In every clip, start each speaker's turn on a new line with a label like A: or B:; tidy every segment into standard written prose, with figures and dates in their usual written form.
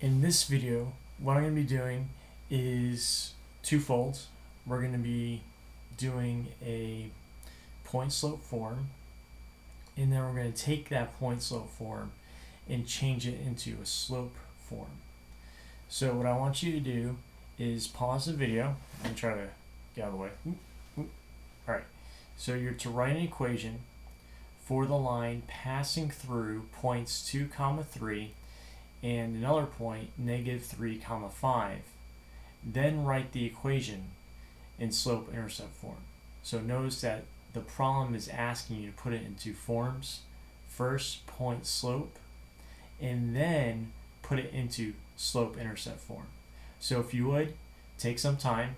A: In this video, what I'm going to be doing is twofold. We're going to be doing a point slope form, and then we're going to take that point slope form and change it into a slope form. So what I want you to do is pause the video. I'm try to get out of the way. Alright, so you're to write an equation for the line passing through points 2, 3 and another point, -3, 5. Then write the equation in slope-intercept form. So notice that the problem is asking you to put it in two forms. First, point slope, and then put it into slope-intercept form. So if you would, take some time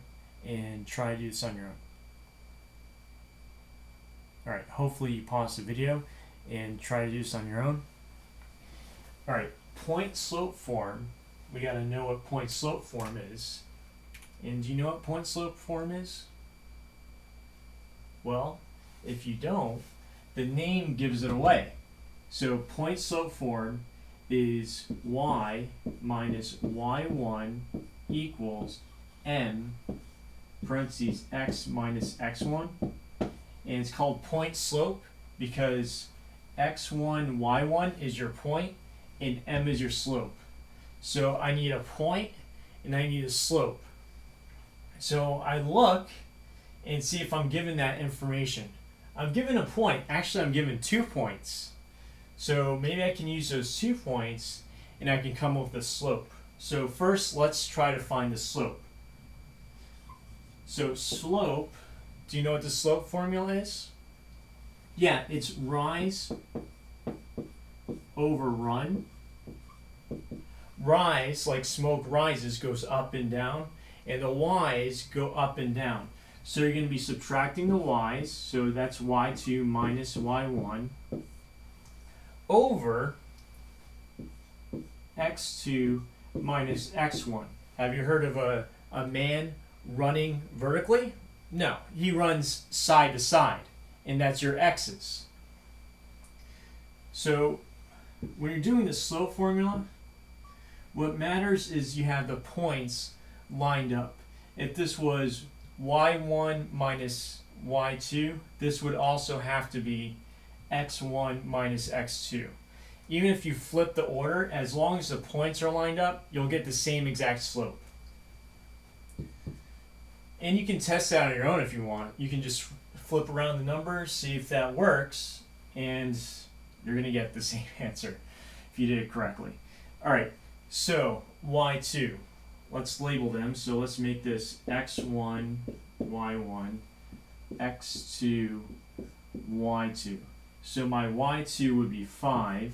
A: and try to do this on your own. Alright, hopefully you pause the video and try to do this on your own. Alright, point slope form, we got to know what point slope form is. And do you know what point slope form is? Well, if you don't, the name gives it away. So point slope form is y minus y1 equals m parentheses x minus x1. And it's called point slope because x1, y1 is your point and m is your slope. So I need a point and I need a slope. So I look and see if I'm given that information. I'm given a point. Actually, I'm given 2 points. So maybe I can use those 2 points and I can come up with a slope. So first, let's try to find the slope. So slope, do you know what the slope formula is? Yeah, it's rise over run. Rise, like smoke rises, goes up and down, and the y's go up and down. So you're going to be subtracting the y's, so that's y2 minus y1 over x2 minus x1. Have you heard of a man running vertically? No, he runs side to side, and that's your x's. So when you're doing the slope formula, what matters is you have the points lined up. If this was y1 minus y2, this would also have to be x1 minus x2. Even if you flip the order, as long as the points are lined up, you'll get the same exact slope. And you can test that on your own if you want. You can just flip around the numbers, see if that works, and you're going to get the same answer if you did it correctly. Alright, so y2. Let's label them. So let's make this x1, y1, x2, y2. So my y2 would be 5.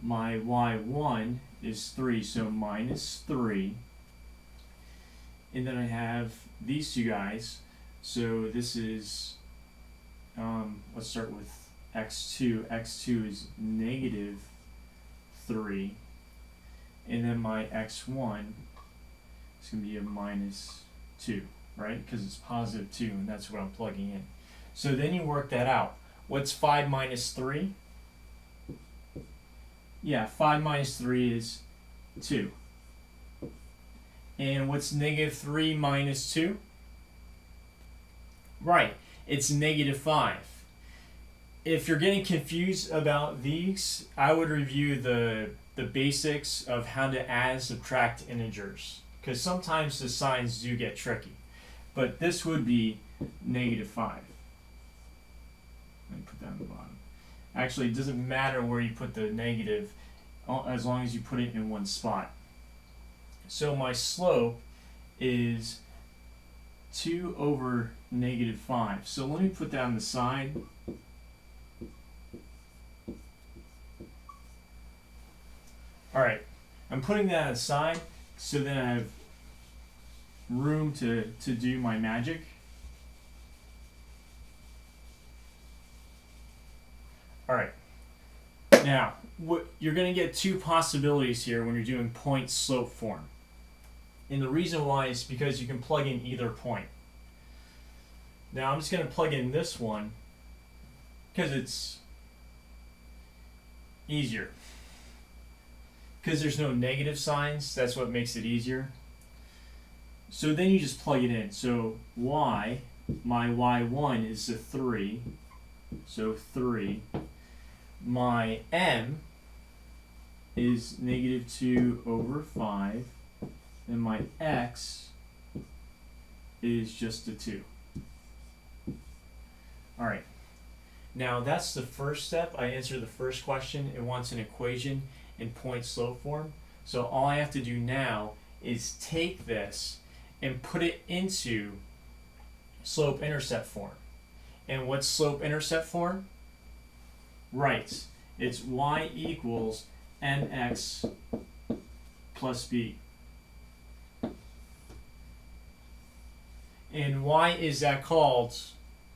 A: My y1 is 3, so minus 3. And then I have these two guys. So this is, let's start with x2. x2 is negative 3. And then my x1 is going to be a minus 2, right? Because it's positive 2, and that's what I'm plugging in. So then you work that out. What's 5 minus 3? Yeah, 5 minus 3 is 2. And what's negative 3 minus 2? Right, it's negative 5. If you're getting confused about these, I would review the basics of how to add and subtract integers, because sometimes the signs do get tricky. But this would be negative 5. Let me put that on the bottom. Actually, it doesn't matter where you put the negative as long as you put it in one spot. So my slope is 2 over negative 5. So let me put that on the side. Alright, I'm putting that aside so then I have room to do my magic. Alright, now you're going to get two possibilities here when you're doing point slope form. And the reason why is because you can plug in either point. Now I'm just going to plug in this one because it's easier. because there's no negative signs, that's what makes it easier. So then you just plug it in. So y, my y1 is a 3, so 3. My m is negative 2 over 5, and my x is just a 2. Alright, now that's the first step. I answered the first question. It wants an equation in point slope form. So all I have to do now is take this and put it into slope-intercept form. And what's slope-intercept form? Right, it's y equals mx plus b. And why is that called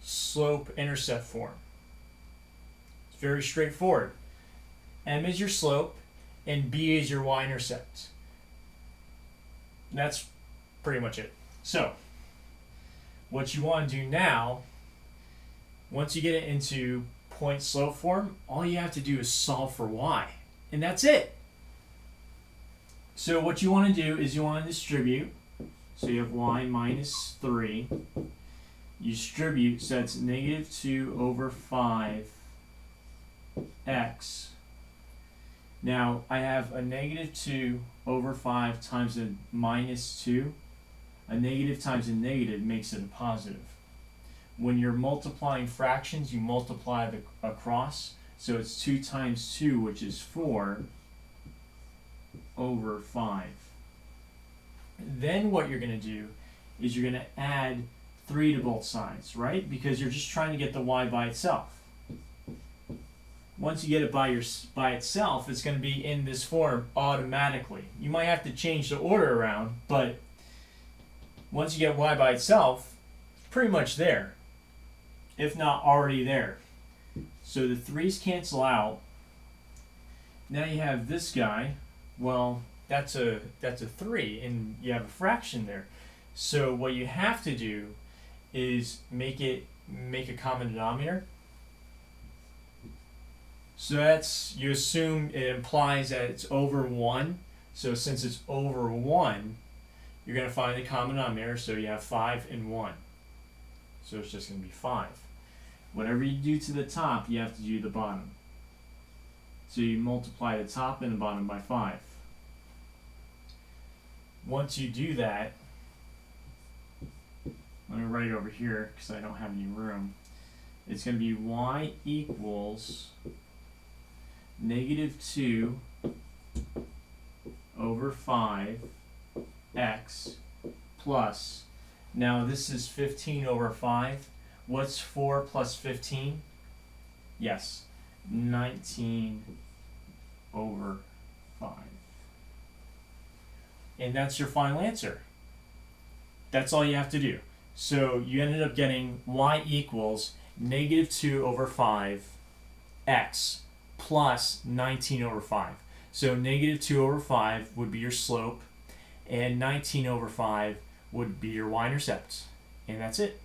A: slope-intercept form? It's very straightforward. M is your slope and b is your y-intercept. That's pretty much it. So what you want to do now, once you get it into point slope form, all you have to do is solve for y, and that's it. So what you want to do is you want to distribute. So you have y minus 3. You distribute, so that's negative 2 over 5 x. Now I have a negative 2 over 5 times a minus 2. A negative times a negative makes it a positive. When you're multiplying fractions, you multiply the across. So it's 2 times 2, which is 4 over 5. Then what you're going to do is you're going to add 3 to both sides, right? Because you're just trying to get the y by itself. Once you get it by itself, it's going to be in this form automatically. You might have to change the order around, but once you get y by itself, it's pretty much there, if not already there. So the 3's cancel out. Now you have this guy. Well, that's a 3, and you have a fraction there. So what you have to do is make a common denominator. So that's, you assume it implies that it's over 1. So since it's over 1, you're going to find the common denominator. So you have 5 and 1. So it's just going to be 5. Whatever you do to the top, you have to do the bottom. So you multiply the top and the bottom by 5. Once you do that, let me write it over here because I don't have any room. It's going to be y equals negative 2 over 5 x plus, now this is 15 over 5. What's 4 plus 15? Yes, 19 over 5. And that's your final answer. That's all you have to do. So you ended up getting y equals negative 2 over 5 x plus 19 over 5. So negative 2 over 5 would be your slope, and 19 over 5 would be your y-intercept. And that's it.